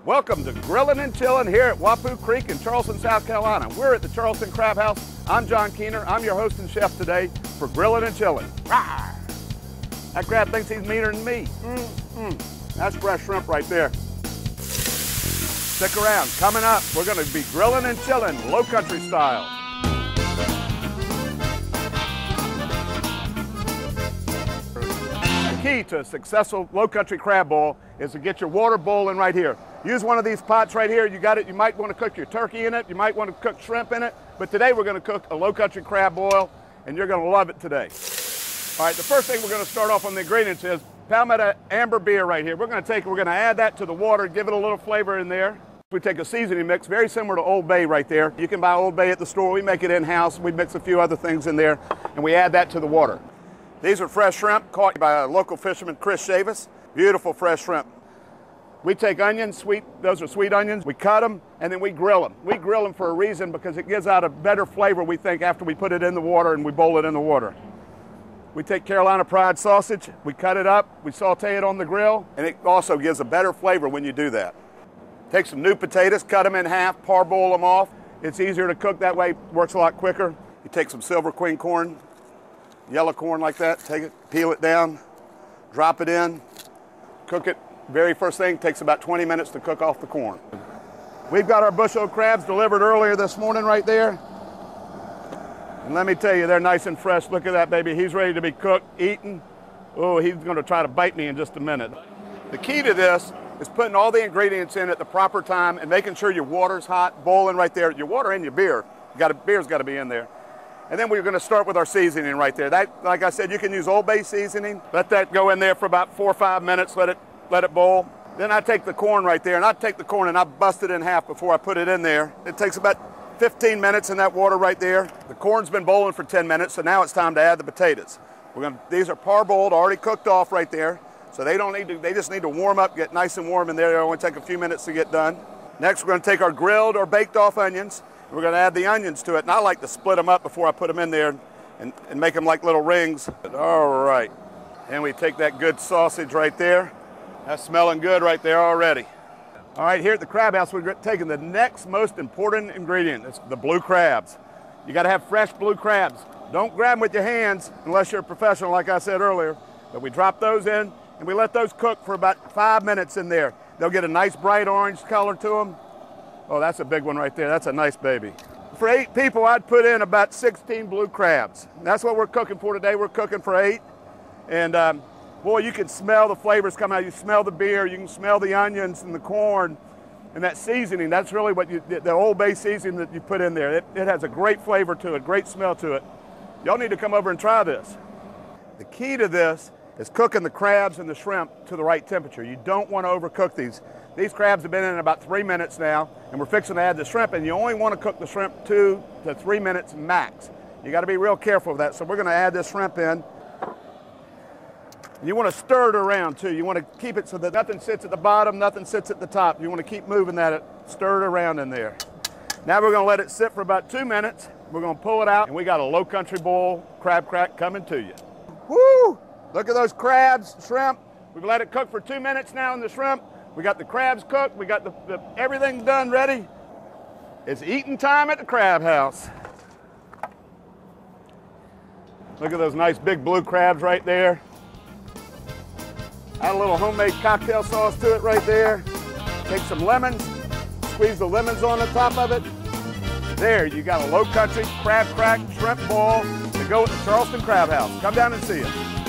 Welcome to Grillin' and Chillin' here at Wapoo Creek in Charleston, South Carolina. We're at the Charleston Crab House. I'm John Keener. I'm your host and chef today for Grillin' and Chillin'. Rawr! That crab thinks he's meaner than me. That's fresh shrimp right there. Stick around. Coming up, we're going to be grillin' and chillin' low country style. The key to a successful low country crab boil is to get your water boiling right here. Use one of these pots right here. You got it. You might want to cook your turkey in it. You might want to cook shrimp in it. But today we're going to cook a low country crab boil, and you're going to love it today. All right, the first thing we're going to start off on the ingredients is Palmetto Amber Beer right here. We're going to add that to the water, give it a little flavor in there. We take a seasoning mix, very similar to Old Bay right there. You can buy Old Bay at the store. We make it in-house. We mix a few other things in there, and we add that to the water. These are fresh shrimp caught by a local fisherman, Chris Chavis. Beautiful fresh shrimp. We take onions, those are sweet onions. We cut them, and then we grill them. We grill them for a reason because it gives out a better flavor, we think, after we put it in the water and we boil it in the water. We take Carolina Pride sausage, we cut it up, we saute it on the grill, and it also gives a better flavor when you do that. Take some new potatoes, cut them in half, parboil them off. It's easier to cook that way, works a lot quicker. You take some Silver Queen corn, yellow corn like that, take it, peel it down, drop it in, cook it. Very first thing, takes about 20 minutes to cook off the corn. We've got our bushel crabs delivered earlier this morning right there. And let me tell you, they're nice and fresh. Look at that baby, he's ready to be cooked, eaten. Oh, he's gonna try to bite me in just a minute. The key to this is putting all the ingredients in at the proper time and making sure your water's hot, boiling right there. Your water and your beer, beer's gotta be in there. And then we're gonna start with our seasoning right there. That, like I said, you can use Old Bay seasoning. Let that go in there for about 4 or 5 minutes, let it boil. Then I take the corn right there, and I take the corn and I bust it in half before I put it in there. It takes about 15 minutes in that water right there. The corn's been boiling for 10 minutes, so now it's time to add the potatoes. These are parboiled, already cooked off right there, so they just need to warm up, get nice and warm in there. It'll only take a few minutes to get done. Next, we're gonna take our grilled or baked off onions, and we're gonna add the onions to it, and I like to split them up before I put them in there and make them like little rings. All right, and we take that good sausage right there. That's smelling good right there already. All right, here at the Crab House, we're taking the next most important ingredient. It's the blue crabs. You gotta have fresh blue crabs. Don't grab them with your hands unless you're a professional, like I said earlier. But we drop those in and we let those cook for about 5 minutes in there. They'll get a nice bright orange color to them. Oh, that's a big one right there. That's a nice baby. For 8 people, I'd put in about 16 blue crabs. That's what we're cooking for today. We're cooking for 8. And boy, you can smell the flavors coming out. You smell the beer, you can smell the onions and the corn and that seasoning. That's really what the Old Bay seasoning that you put in there. It has a great flavor to it, great smell to it. Y'all need to come over and try this. The key to this is cooking the crabs and the shrimp to the right temperature. You don't want to overcook these. These crabs have been in about 3 minutes now, and we're fixing to add the shrimp, and you only want to cook the shrimp 2 to 3 minutes max. You got to be real careful of that. So we're going to add this shrimp in. You want to stir it around too. You want to keep it so that nothing sits at the bottom, nothing sits at the top. You want to keep moving that, stir it around in there. Now we're going to let it sit for about 2 minutes. We're going to pull it out, and we got a low country boil crab crack coming to you. Woo! Look at those crabs, shrimp. We've let it cook for 2 minutes now in the shrimp. We got the crabs cooked. We got everything done ready. It's eating time at the Crab House. Look at those nice big blue crabs right there. Add a little homemade cocktail sauce to it right there. Take some lemons, squeeze the lemons on the top of it. There, you got a low country crab crack shrimp boil to go at the Charleston Crab House. Come down and see us.